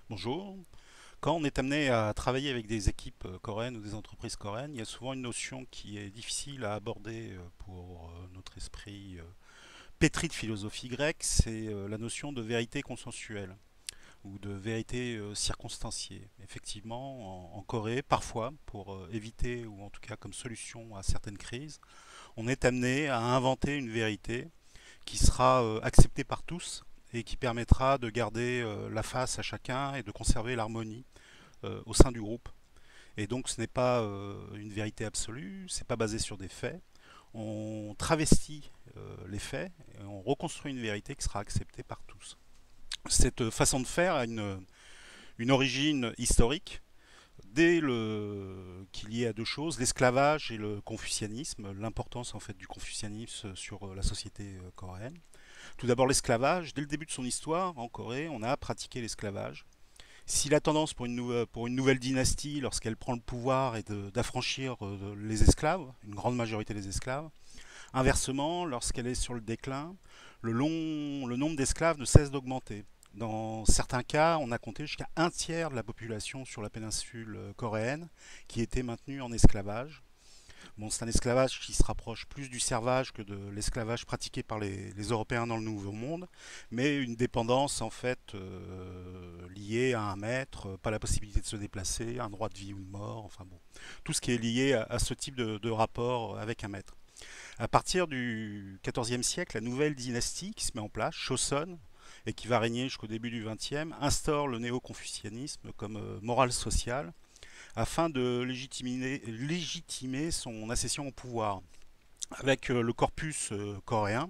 Bonjour. Quand on est amené à travailler avec des équipes coréennes ou des entreprises coréennes, il y a souvent une notion qui est difficile à aborder pour notre esprit pétri de philosophie grecque, c'est la notion de vérité consensuelle ou de vérité circonstanciée. Effectivement, en Corée, parfois, pour éviter ou en tout cas comme solution à certaines crises, on est amené à inventer une vérité qui sera acceptée par tous et qui permettra de garder la face à chacun et de conserver l'harmonie au sein du groupe. Et donc ce n'est pas une vérité absolue, c'est pas basé sur des faits. On travestit les faits et on reconstruit une vérité qui sera acceptée par tous. Cette façon de faire a une origine historique dès qu'il y a deux choses, l'esclavage et le confucianisme, l'importance en fait du confucianisme sur la société coréenne. Tout d'abord l'esclavage, dès le début de son histoire en Corée, on a pratiqué l'esclavage. Si la tendance pour une nouvelle dynastie, lorsqu'elle prend le pouvoir, est d'affranchir les esclaves, une grande majorité des esclaves, inversement, lorsqu'elle est sur le déclin, le nombre d'esclaves ne cesse d'augmenter. Dans certains cas, on a compté jusqu'à un tiers de la population sur la péninsule coréenne qui était maintenue en esclavage. Bon, c'est un esclavage qui se rapproche plus du servage que de l'esclavage pratiqué par les Européens dans le Nouveau Monde, mais une dépendance en fait liée à un maître, pas la possibilité de se déplacer, un droit de vie ou de mort, enfin bon, tout ce qui est lié à ce type de rapport avec un maître. À partir du XIVe siècle, la nouvelle dynastie qui se met en place, Joseon, et qui va régner jusqu'au début du XXe, instaure le néo-confucianisme comme morale sociale afin de légitimer son accession au pouvoir. Avec le corpus coréen,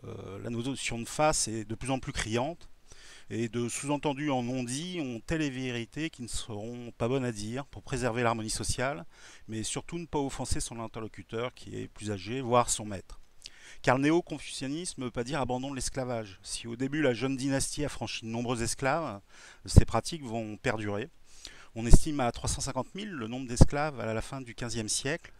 la notion de face est de plus en plus criante et de sous-entendus en non-dit ont telle vérités qui ne seront pas bonnes à dire pour préserver l'harmonie sociale, mais surtout ne pas offenser son interlocuteur qui est plus âgé, voire son maître. Car le néo-confucianisme ne veut pas dire abandon de l'esclavage. Si au début la jeune dynastie a franchi de nombreux esclaves, ces pratiques vont perdurer. On estime à 350 000 le nombre d'esclaves à la fin du XVe siècle.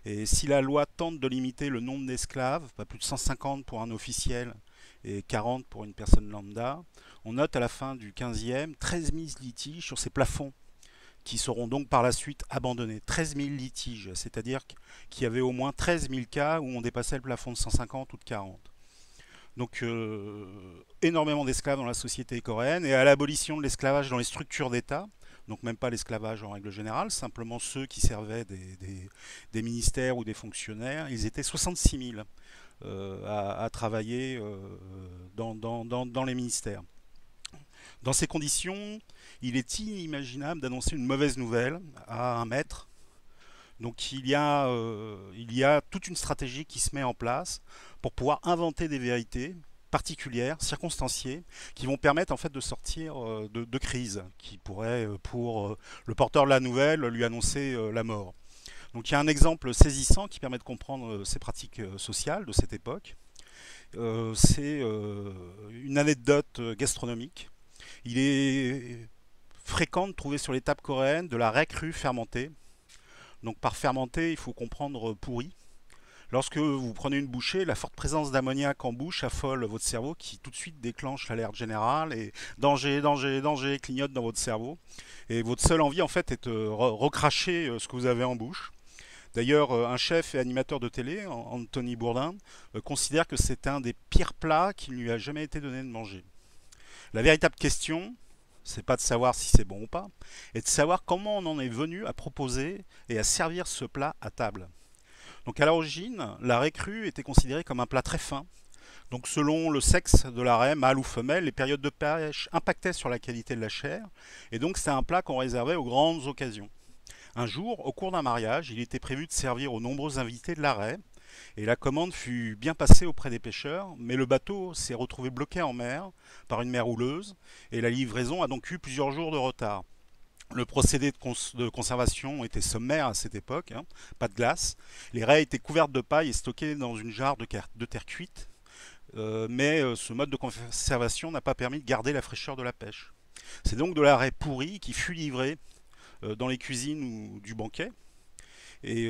Et si la loi tente de limiter le nombre d'esclaves, pas plus de 150 pour un officiel et 40 pour une personne lambda, on note à la fin du XVe 13 000 litiges sur ces plafonds qui seront donc par la suite abandonnés. 13 000 litiges, c'est-à-dire qu'il y avait au moins 13 000 cas où on dépassait le plafond de 150 ou de 40. Donc énormément d'esclaves dans la société coréenne et à l'abolition de l'esclavage dans les structures d'État, donc même pas l'esclavage en règle générale, simplement ceux qui servaient des ministères ou des fonctionnaires, ils étaient 66 000 à travailler dans les ministères. Dans ces conditions, il est inimaginable d'annoncer une mauvaise nouvelle à un maître. Donc il y a toute une stratégie qui se met en place pour pouvoir inventer des vérités particulières, circonstanciées, qui vont permettre en fait de sortir de crises, qui pourraient pour le porteur de la nouvelle lui annoncer la mort. Donc il y a un exemple saisissant qui permet de comprendre ces pratiques sociales de cette époque. C'est une anecdote gastronomique. Il est fréquent de trouver sur les tables coréennes de la raie crue fermentée. Donc par fermenté, il faut comprendre pourri. Lorsque vous prenez une bouchée, la forte présence d'ammoniac en bouche affole votre cerveau qui tout de suite déclenche l'alerte générale et danger, danger, danger clignote dans votre cerveau. Et votre seule envie en fait est de recracher ce que vous avez en bouche. D'ailleurs, un chef et animateur de télé, Anthony Bourdain, considère que c'est un des pires plats qu'il ne lui a jamais été donné de manger. La véritable question, c'est pas de savoir si c'est bon ou pas, et de savoir comment on en est venu à proposer et à servir ce plat à table. Donc à l'origine, la raie crue était considérée comme un plat très fin. Donc selon le sexe de la raie, mâle ou femelle, les périodes de pêche impactaient sur la qualité de la chair, et donc c'était un plat qu'on réservait aux grandes occasions. Un jour, au cours d'un mariage, il était prévu de servir aux nombreux invités de la raie, et la commande fut bien passée auprès des pêcheurs, mais le bateau s'est retrouvé bloqué en mer par une mer houleuse, et la livraison a donc eu plusieurs jours de retard. Le procédé de conservation était sommaire à cette époque, hein, pas de glace. Les raies étaient couvertes de paille et stockées dans une jarre de terre cuite, mais ce mode de conservation n'a pas permis de garder la fraîcheur de la pêche. C'est donc de la raie pourrie qui fut livrée dans les cuisines ou du banquet. Et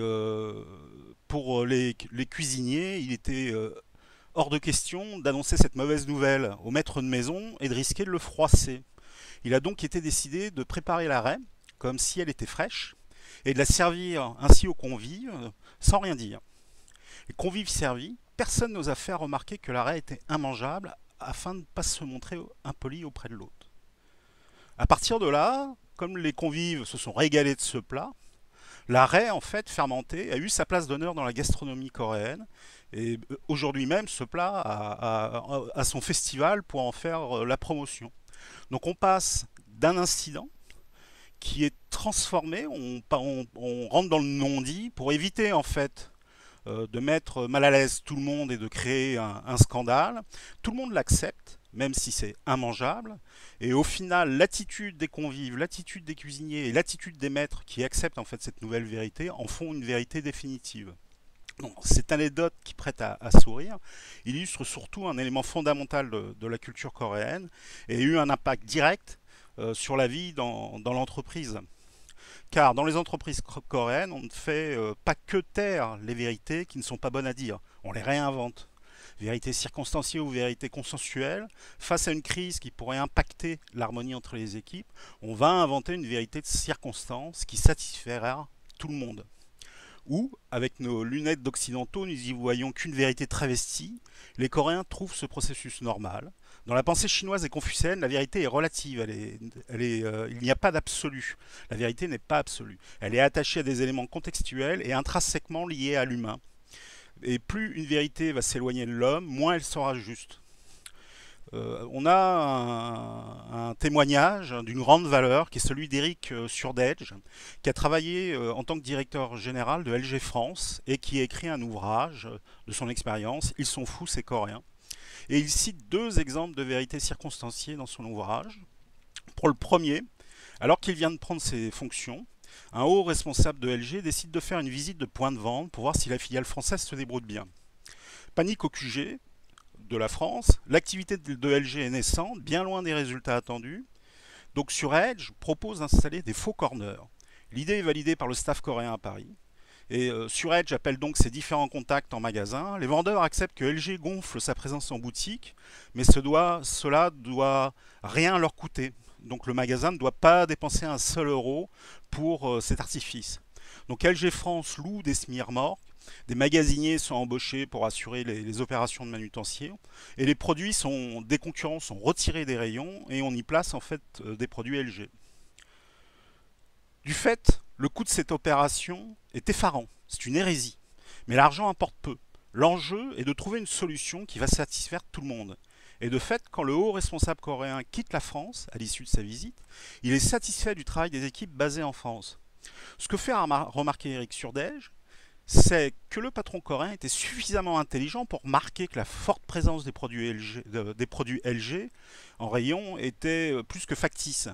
pour les cuisiniers, il était hors de question d'annoncer cette mauvaise nouvelle au maître de maison et de risquer de le froisser. Il a donc été décidé de préparer la raie comme si elle était fraîche et de la servir ainsi aux convives sans rien dire. Les convives servis, personne n'osa faire remarquer que la raie était immangeable afin de ne pas se montrer impoli auprès de l'autre. À partir de là, comme les convives se sont régalés de ce plat, la raie, en fait, fermentée, a eu sa place d'honneur dans la gastronomie coréenne. Et aujourd'hui même, ce plat a son festival pour en faire la promotion. Donc on passe d'un incident qui est transformé, on rentre dans le non-dit pour éviter en fait de mettre mal à l'aise tout le monde et de créer un scandale. Tout le monde l'accepte, même si c'est immangeable. Et au final, l'attitude des convives, l'attitude des cuisiniers et l'attitude des maîtres qui acceptent en fait cette nouvelle vérité en font une vérité définitive. Donc, cette anecdote qui prête à sourire illustre surtout un élément fondamental de la culture coréenne et a eu un impact direct sur la vie dans l'entreprise. Car dans les entreprises coréennes, on ne fait pas que taire les vérités qui ne sont pas bonnes à dire, on les réinvente. Vérité circonstanciée ou vérité consensuelle, face à une crise qui pourrait impacter l'harmonie entre les équipes, on va inventer une vérité de circonstance qui satisfera tout le monde. Ou, avec nos lunettes d'occidentaux, nous y voyons qu'une vérité travestie, les Coréens trouvent ce processus normal. Dans la pensée chinoise et confucéenne, la vérité est relative, il n'y a pas d'absolu. La vérité n'est pas absolue. Elle est attachée à des éléments contextuels et intrinsèquement liés à l'humain. Et plus une vérité va s'éloigner de l'homme, moins elle sera juste. On a un témoignage d'une grande valeur qui est celui d'Éric Surdedge, qui a travaillé en tant que directeur général de LG France et qui a écrit un ouvrage de son expérience, Ils sont fous, ces Coréens. Et il cite deux exemples de vérités circonstanciées dans son ouvrage. Pour le premier, alors qu'il vient de prendre ses fonctions, un haut responsable de LG décide de faire une visite de point de vente pour voir si la filiale française se débrouille bien. Panique au QG de la France, l'activité de LG est naissante, bien loin des résultats attendus. Donc sur Edge, propose d'installer des faux corners. L'idée est validée par le staff coréen à Paris. Et sur Edge appelle donc ses différents contacts en magasin. Les vendeurs acceptent que LG gonfle sa présence en boutique, mais cela doit rien leur coûter. Donc le magasin ne doit pas dépenser un seul euro pour cet artifice. Donc LG France loue des semi-remorques, des magasiniers sont embauchés pour assurer les opérations de manutention, et les produits des concurrents sont retirés des rayons et on y place en fait des produits LG. Du fait, le coût de cette opération est effarant, c'est une hérésie, mais l'argent importe peu. L'enjeu est de trouver une solution qui va satisfaire tout le monde. Et de fait, quand le haut responsable coréen quitte la France à l'issue de sa visite, il est satisfait du travail des équipes basées en France. Ce que fait remarquer Éric Surdedge, c'est que le patron coréen était suffisamment intelligent pour marquer que la forte présence des produits LG en rayon était plus que factice.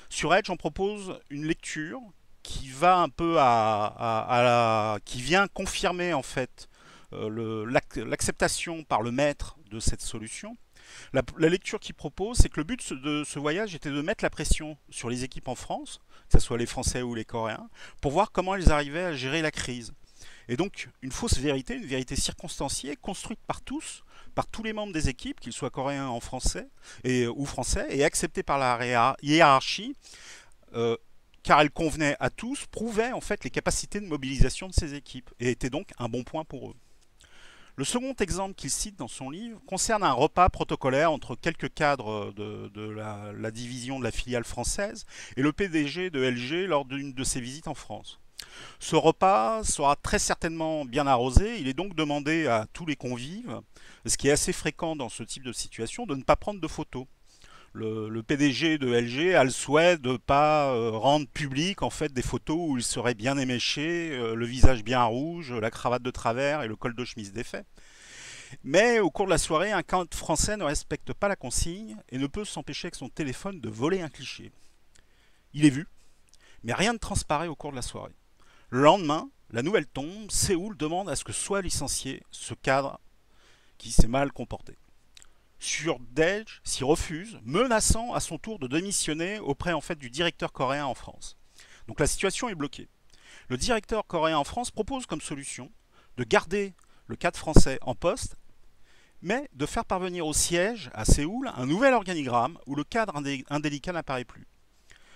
Sur Edge, on propose une lecture qui va un peu qui vient confirmer en fait l'acceptation par le maître de cette solution. La lecture qu'il propose, c'est que le but de ce voyage était de mettre la pression sur les équipes en France, que ce soit les Français ou les Coréens, pour voir comment ils arrivaient à gérer la crise. Et donc, une fausse vérité, une vérité circonstanciée, construite par tous les membres des équipes, qu'ils soient coréens ou français, et acceptée par la hiérarchie, car elle convenait à tous, prouvait en fait les capacités de mobilisation de ces équipes, et était donc un bon point pour eux. Le second exemple qu'il cite dans son livre concerne un repas protocolaire entre quelques cadres de la division de la filiale française et le PDG de LG lors d'une de ses visites en France. Ce repas sera très certainement bien arrosé, il est donc demandé à tous les convives, ce qui est assez fréquent dans ce type de situation, de ne pas prendre de photos. Le PDG de LG a le souhait de ne pas rendre public en fait des photos où il serait bien éméché, le visage bien rouge, la cravate de travers et le col de chemise défait. Mais au cours de la soirée, un cadre français ne respecte pas la consigne et ne peut s'empêcher avec son téléphone de voler un cliché. Il est vu, mais rien ne transparaît au cours de la soirée. Le lendemain, la nouvelle tombe, Séoul demande à ce que soit licencié ce cadre qui s'est mal comporté. Surdedge s'y refuse, menaçant à son tour de démissionner auprès en fait du directeur coréen en France. Donc la situation est bloquée. Le directeur coréen en France propose comme solution de garder le cadre français en poste, mais de faire parvenir au siège, à Séoul, un nouvel organigramme où le cadre indélicat n'apparaît plus.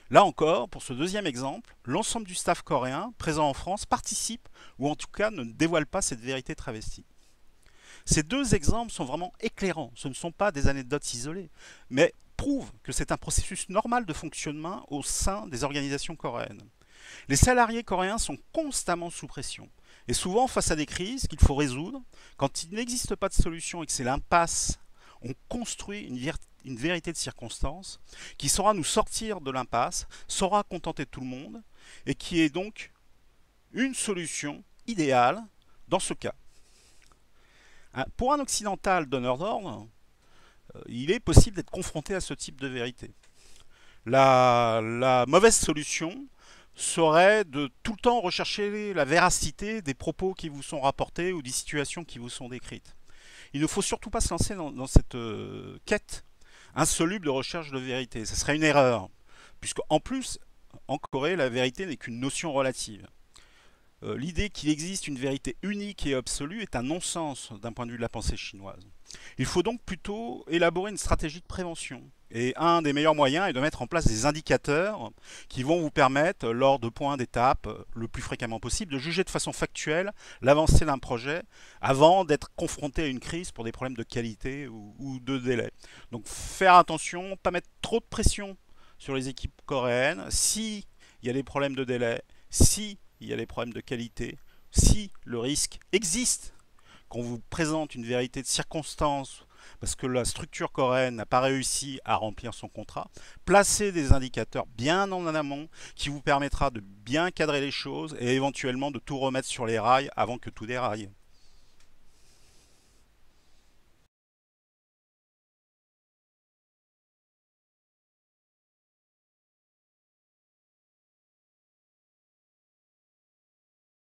Là encore, pour ce deuxième exemple, l'ensemble du staff coréen présent en France participe, ou en tout cas ne dévoile pas cette vérité travestie. Ces deux exemples sont vraiment éclairants, ce ne sont pas des anecdotes isolées, mais prouvent que c'est un processus normal de fonctionnement au sein des organisations coréennes. Les salariés coréens sont constamment sous pression, et souvent face à des crises qu'il faut résoudre, quand il n'existe pas de solution et que c'est l'impasse, on construit une vérité de circonstance qui saura nous sortir de l'impasse, saura contenter tout le monde, et qui est donc une solution idéale dans ce cas. Pour un occidental donneur d'ordre, il est possible d'être confronté à ce type de vérité. La mauvaise solution serait de tout le temps rechercher la véracité des propos qui vous sont rapportés ou des situations qui vous sont décrites. Il ne faut surtout pas se lancer dans cette quête insoluble de recherche de vérité. Ce serait une erreur, puisque en plus, en Corée, la vérité n'est qu'une notion relative. L'idée qu'il existe une vérité unique et absolue est un non-sens d'un point de vue de la pensée chinoise. Il faut donc plutôt élaborer une stratégie de prévention. Et un des meilleurs moyens est de mettre en place des indicateurs qui vont vous permettre, lors de points d'étape, le plus fréquemment possible, de juger de façon factuelle l'avancée d'un projet avant d'être confronté à une crise pour des problèmes de qualité ou de délai. Donc faire attention, pas mettre trop de pression sur les équipes coréennes. Si il y a des problèmes de délai, si il y a des problèmes de qualité, si le risque existe qu'on vous présente une vérité de circonstance parce que la structure coréenne n'a pas réussi à remplir son contrat, placez des indicateurs bien en amont qui vous permettra de bien cadrer les choses et éventuellement de tout remettre sur les rails avant que tout déraille.